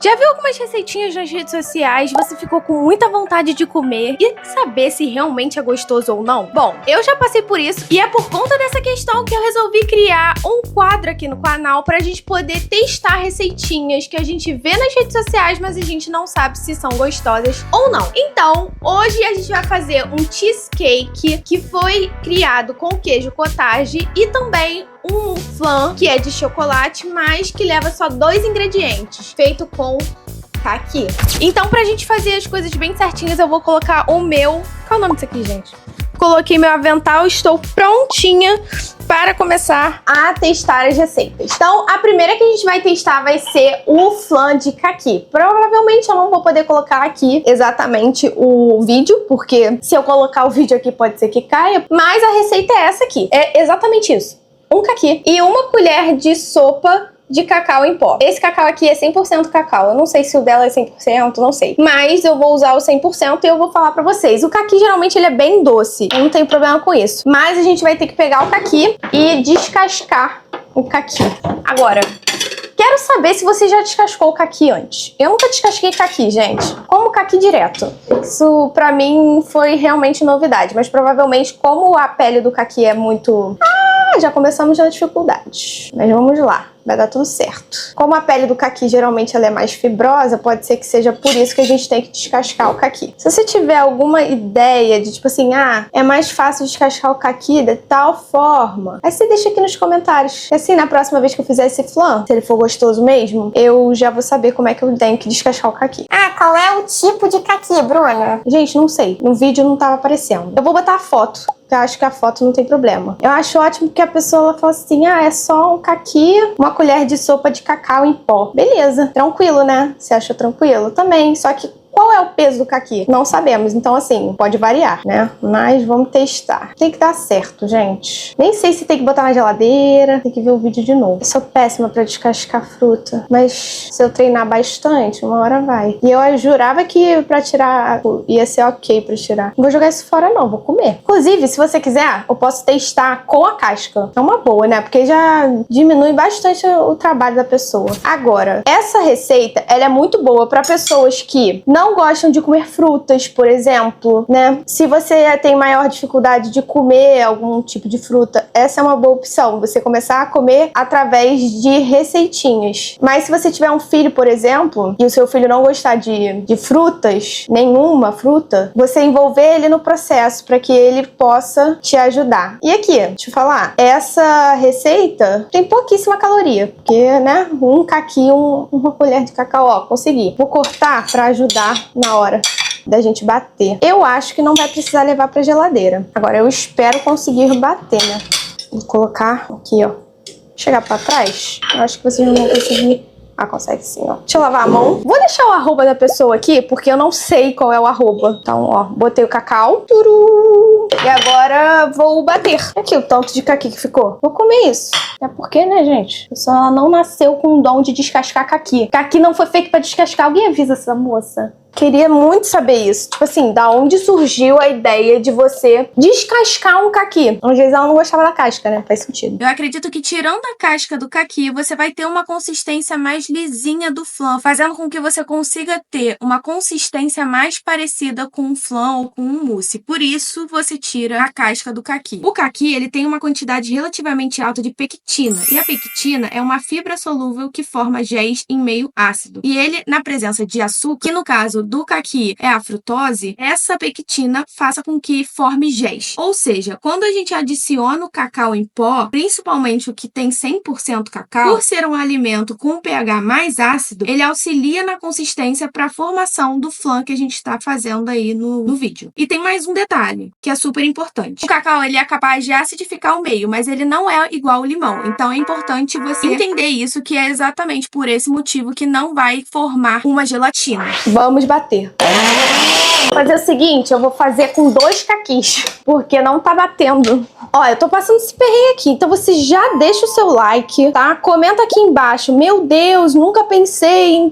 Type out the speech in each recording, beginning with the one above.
Já viu algumas receitinhas nas redes sociais, você ficou com muita vontade de comer e saber se realmente é gostoso ou não? Bom, eu já passei por isso e é por conta dessa questão que eu resolvi criar um quadro aqui no canal pra gente poder testar receitinhas que a gente vê nas redes sociais, mas a gente não sabe se são gostosas ou não. Então, hoje a gente vai fazer um cheesecake que foi criado com queijo cottage e também um flan que é de chocolate, mas que leva só 2 ingredientes, feito com caqui. Então, pra gente fazer as coisas bem certinhas, eu vou colocar o meu... Qual é o nome disso aqui, gente? Coloquei meu avental, estou prontinha para começar a testar as receitas. Então, a primeira que a gente vai testar vai ser o flan de caqui. Provavelmente eu não vou poder colocar aqui exatamente o vídeo, porque se eu colocar o vídeo aqui pode ser que caia, mas a receita é essa aqui. É exatamente isso. Um caqui e 1 colher de sopa de cacau em pó. Esse cacau aqui é 100% cacau. Eu não sei se o dela é 100%, não sei. Mas eu vou usar o 100% e eu vou falar pra vocês. O caqui geralmente ele é bem doce. Eu não tenho problema com isso. Mas a gente vai ter que pegar o caqui e descascar o caqui. Agora, quero saber se você já descascou o caqui antes. Eu nunca descasquei caqui, gente. Como caqui direto. Isso pra mim foi realmente novidade. Mas provavelmente como a pele do caqui é muito... já começamos na dificuldade. Mas vamos lá. Vai dar tudo certo. Como a pele do caqui geralmente ela é mais fibrosa, pode ser que seja por isso que a gente tem que descascar o caqui. Se você tiver alguma ideia de tipo assim, é mais fácil descascar o caqui de tal forma, aí você deixa aqui nos comentários. E assim, na próxima vez que eu fizer esse flan, se ele for gostoso mesmo, eu já vou saber como é que eu tenho que descascar o caqui. Qual é o tipo de caqui, Bruna? Gente, não sei. No vídeo não tava aparecendo. Eu vou botar a foto. Eu acho que a foto não tem problema. Eu acho ótimo que a pessoa ela fala assim, é só um caqui, 1 colher de sopa de cacau em pó. Beleza, tranquilo, né? Você achou tranquilo? Também, só que qual é o peso do caqui? Não sabemos, então assim, pode variar, né? Mas vamos testar. Tem que dar certo, gente. Nem sei se tem que botar na geladeira, tem que ver o vídeo de novo. Eu sou péssima pra descascar fruta, mas se eu treinar bastante, uma hora vai. E eu jurava que pra tirar ia ser ok pra tirar. Não vou jogar isso fora não, vou comer. Inclusive, se você quiser, eu posso testar com a casca. É uma boa, né? Porque já diminui bastante o trabalho da pessoa. Agora, essa receita, ela é muito boa pra pessoas que não gostam de comer frutas, por exemplo, né? Se você tem maior dificuldade de comer algum tipo de fruta, essa é uma boa opção. Você começar a comer através de receitinhas. Mas se você tiver um filho, por exemplo, e o seu filho não gostar de frutas, nenhuma fruta, você envolver ele no processo para que ele possa te ajudar. E aqui, deixa eu falar, essa receita tem pouquíssima caloria, porque, né, um caqui, 1 colher de cacau, ó, consegui. Vou cortar para ajudar na hora da gente bater. Eu acho que não vai precisar levar pra geladeira. Agora eu espero conseguir bater, né? Vou colocar aqui, ó. Chegar pra trás. Eu acho que vocês não vão conseguir. Consegue sim, ó. Deixa eu lavar a mão. Vou deixar o arroba da pessoa aqui, porque eu não sei qual é o arroba. Então, ó, botei o cacau. Turu! E agora vou bater. Aqui o tanto de caqui que ficou. Vou comer isso. É porque, né, gente? A pessoa não nasceu com o dom de descascar caqui. Caqui não foi feito pra descascar. Alguém avisa essa moça? Queria muito saber isso. Tipo assim, da onde surgiu a ideia de você descascar um caqui? Às vezes ela não gostava da casca, né? Faz sentido. Eu acredito que tirando a casca do caqui, você vai ter uma consistência mais lisinha do flan, fazendo com que você consiga ter uma consistência mais parecida com um flan ou com um mousse. Por isso, você tira a casca do caqui. O caqui, ele tem uma quantidade relativamente alta de pectina. E a pectina é uma fibra solúvel que forma géis em meio ácido. E ele, na presença de açúcar, que no caso do caqui é a frutose, essa pectina faça com que forme géis. Ou seja, quando a gente adiciona o cacau em pó, principalmente o que tem 100% cacau, por ser um alimento com um pH mais ácido, ele auxilia na consistência para a formação do flan que a gente está fazendo aí no vídeo. E tem mais um detalhe, que é super importante. O cacau, ele é capaz de acidificar o meio, mas ele não é igual ao limão. Então é importante você entender isso, que é exatamente por esse motivo que não vai formar uma gelatina. Vamos bater. Vou fazer o seguinte, eu vou fazer com 2 caquis, porque não tá batendo. Ó, eu tô passando esse perrengue aqui, então você já deixa o seu like, tá? Comenta aqui embaixo, meu Deus, nunca pensei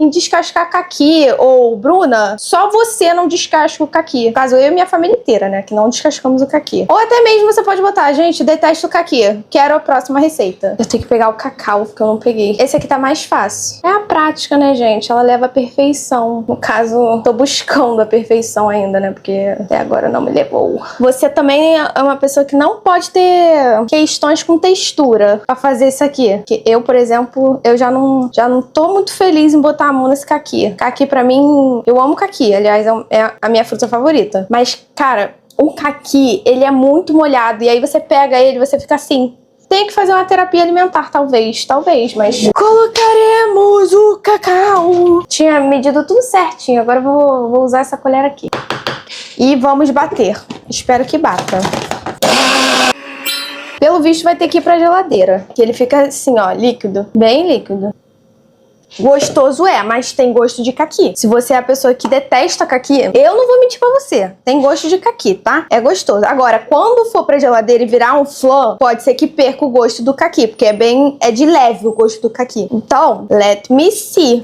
em descascar caqui. Ou, Bruna, só você não descasca o caqui. No caso, eu e minha família inteira, né, que não descascamos o caqui. Ou até mesmo você pode botar, gente, detesto o caqui, quero a próxima receita. Eu tenho que pegar o cacau, porque eu não peguei. Esse aqui tá mais fácil. É a prática, né, gente? Ela leva a perfeição. No caso, tô buscando a perfeição ainda, né, porque até agora não me levou. Você também é uma pessoa que não pode ter questões com textura pra fazer isso aqui. Que eu, por exemplo, eu já não tô muito feliz em botar a mão nesse caqui. Caqui pra mim, eu amo caqui, aliás, é a minha fruta favorita. Mas, cara, o caqui, ele é muito molhado e aí você pega ele e você fica assim... Tem que fazer uma terapia alimentar, talvez, mas... Colocaremos o cacau. Tinha medido tudo certinho, agora eu vou usar essa colher aqui. E vamos bater. Espero que bata. Pelo visto vai ter que ir pra geladeira, que ele fica assim, ó, líquido, bem líquido. Gostoso é, mas tem gosto de caqui. Se você é a pessoa que detesta caqui, eu não vou mentir pra você. Tem gosto de caqui, tá? É gostoso. Agora, quando for pra geladeira e virar um flan, pode ser que perca o gosto do caqui, porque é de leve o gosto do caqui. Então, let me see.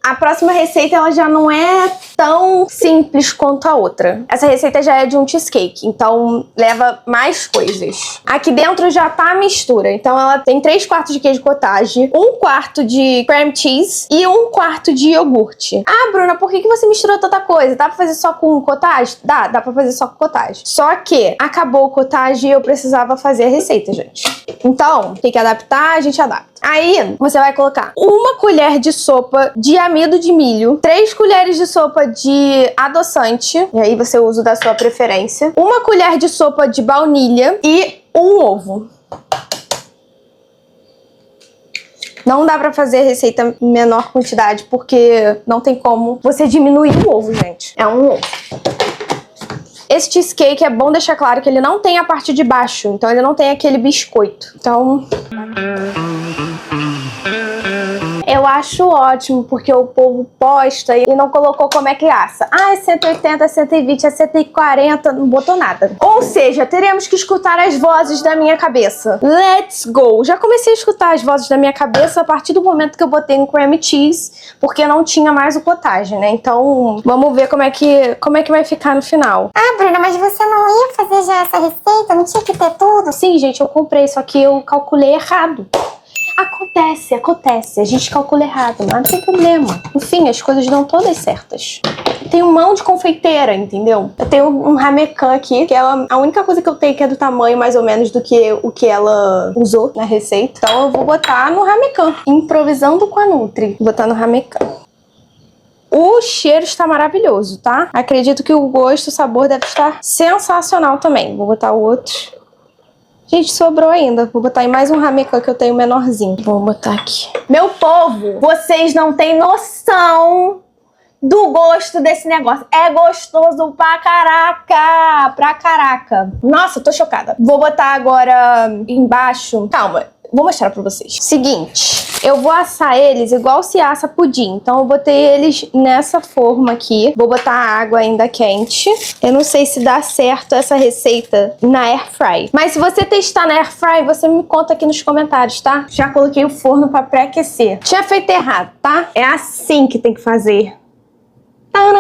A próxima receita, ela já não é tão simples quanto a outra. Essa receita já é de um cheesecake, então leva mais coisas. Aqui dentro já tá a mistura, então ela tem 3/4 de queijo cottage, 1/4 de cream cheese e 1/4 de iogurte. Ah, Bruna, por que você misturou tanta coisa? Dá pra fazer só com cottage? Dá pra fazer só com cottage. Só que acabou o cottage e eu precisava fazer a receita, gente. Então, tem que adaptar, a gente adapta. Aí, você vai colocar 1 colher de sopa de amido de milho, 3 colheres de sopa de adoçante, e aí você usa o da sua preferência, 1 colher de sopa de baunilha e 1 ovo. Não dá pra fazer receita em menor quantidade, porque não tem como você diminuir o ovo, gente. É um ovo. Esse cheesecake é bom deixar claro que ele não tem a parte de baixo, então ele não tem aquele biscoito. Então... eu acho ótimo, porque o povo posta e não colocou como é que assa. Ah, é 180, é 120, é 140, não botou nada. Ou seja, teremos que escutar as vozes da minha cabeça. Let's go! Já comecei a escutar as vozes da minha cabeça a partir do momento que eu botei no cream cheese, porque não tinha mais o cottage, né? Então, vamos ver como é que vai ficar no final. Ah, Bruna, mas você não ia fazer já essa receita? Não tinha que ter tudo? Sim, gente, eu comprei, só que eu calculei errado. Acontece. A gente calcula errado, mas não tem problema. Enfim, as coisas dão todas certas. Eu tenho mão de confeiteira, entendeu? Eu tenho um ramecan aqui, que é a única coisa que eu tenho que é do tamanho mais ou menos do que o que ela usou na receita. Então eu vou botar no ramecan, improvisando com a Nutri. Vou botar no ramecan. O cheiro está maravilhoso, tá? Acredito que o gosto, o sabor deve estar sensacional também. Vou botar o outro. Gente, sobrou ainda. Vou botar em mais um ramecan que eu tenho menorzinho. Vou botar aqui. Meu povo, vocês não têm noção do gosto desse negócio. É gostoso pra caraca! Pra caraca. Nossa, tô chocada. Vou botar agora embaixo. Calma, vou mostrar pra vocês. Seguinte, eu vou assar eles igual se assa pudim. Então eu botei eles nessa forma aqui. Vou botar a água ainda quente. Eu não sei se dá certo essa receita na air fry. Mas se você testar na air fry, você me conta aqui nos comentários, tá? Já coloquei o forno pra pré-aquecer. Tinha feito errado, tá? É assim que tem que fazer. Tadã!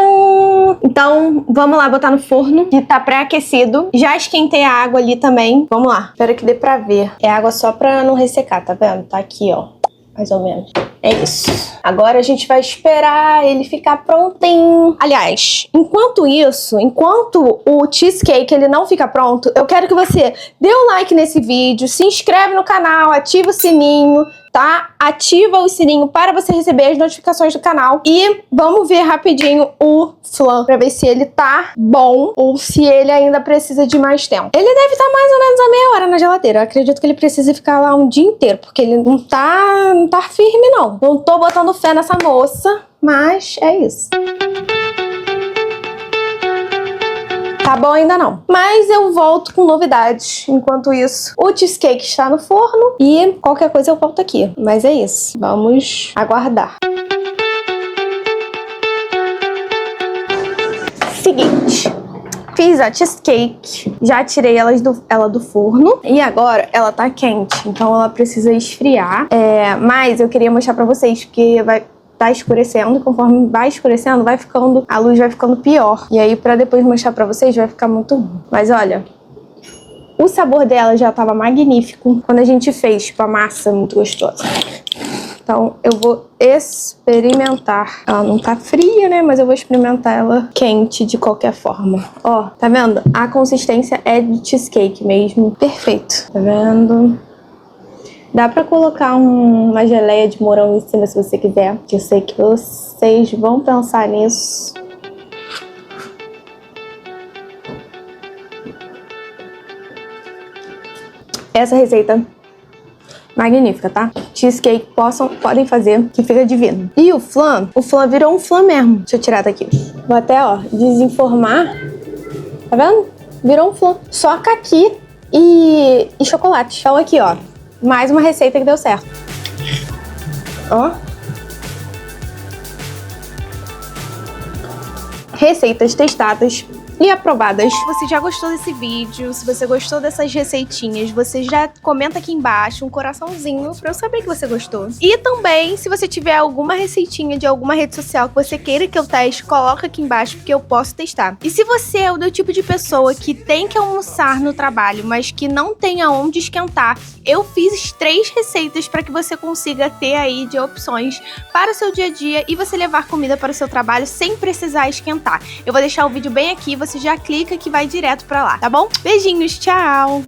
Então, vamos lá botar no forno, que tá pré-aquecido. Já esquentei a água ali também. Vamos lá. Espero que dê pra ver. É água só pra não ressecar, tá vendo? Tá aqui, ó. Mais ou menos. É isso. Agora a gente vai esperar ele ficar prontinho. Aliás, enquanto isso, enquanto o cheesecake ele não fica pronto, eu quero que você dê um like nesse vídeo, se inscreve no canal, ativa o sininho, tá? Ativa o sininho para você receber as notificações do canal. E vamos ver rapidinho o flan, pra ver se ele tá bom ou se ele ainda precisa de mais tempo. Ele deve estar mais ou menos a meia hora na geladeira. Eu acredito que ele precisa ficar lá um dia inteiro, porque ele não tá firme, não. Não tô botando fé nessa moça, mas é isso. Tá bom ainda não. Mas eu volto com novidades. Enquanto isso, o cheesecake está no forno e qualquer coisa eu volto aqui. Mas é isso. Vamos aguardar. Seguinte. Fiz a cheesecake, já tirei ela do forno e agora ela tá quente, então ela precisa esfriar. Mas eu queria mostrar pra vocês que tá escurecendo e conforme vai escurecendo, a luz vai ficando pior. E aí pra depois mostrar pra vocês vai ficar muito ruim. Mas olha, o sabor dela já tava magnífico quando a gente fez, tipo, a massa muito gostosa. Então, eu vou experimentar. Ela não tá fria, né? Mas eu vou experimentar ela quente de qualquer forma. Ó, tá vendo? A consistência é de cheesecake mesmo. Perfeito. Tá vendo? Dá pra colocar uma geleia de morango em cima se você quiser. Que eu sei que vocês vão pensar nisso. Essa receita magnífica, tá? Cheesecake podem fazer, que fica divino. E o flan virou um flan mesmo. Deixa eu tirar daqui. Vou até, ó, desenformar. Tá vendo? Virou um flan. Só caqui e chocolate. Então aqui, ó, mais uma receita que deu certo. Ó. Receitas testadas e aprovadas. Se você já gostou desse vídeo, se você gostou dessas receitinhas, você já comenta aqui embaixo um coraçãozinho pra eu saber que você gostou. E também, se você tiver alguma receitinha de alguma rede social que você queira que eu teste, coloca aqui embaixo porque eu posso testar. E se você é o do tipo de pessoa que tem que almoçar no trabalho, mas que não tem aonde esquentar, eu fiz 3 receitas para que você consiga ter aí de opções para o seu dia a dia e você levar comida para o seu trabalho sem precisar esquentar. Eu vou deixar o vídeo bem aqui, você já clica que vai direto pra lá, tá bom? Beijinhos, tchau!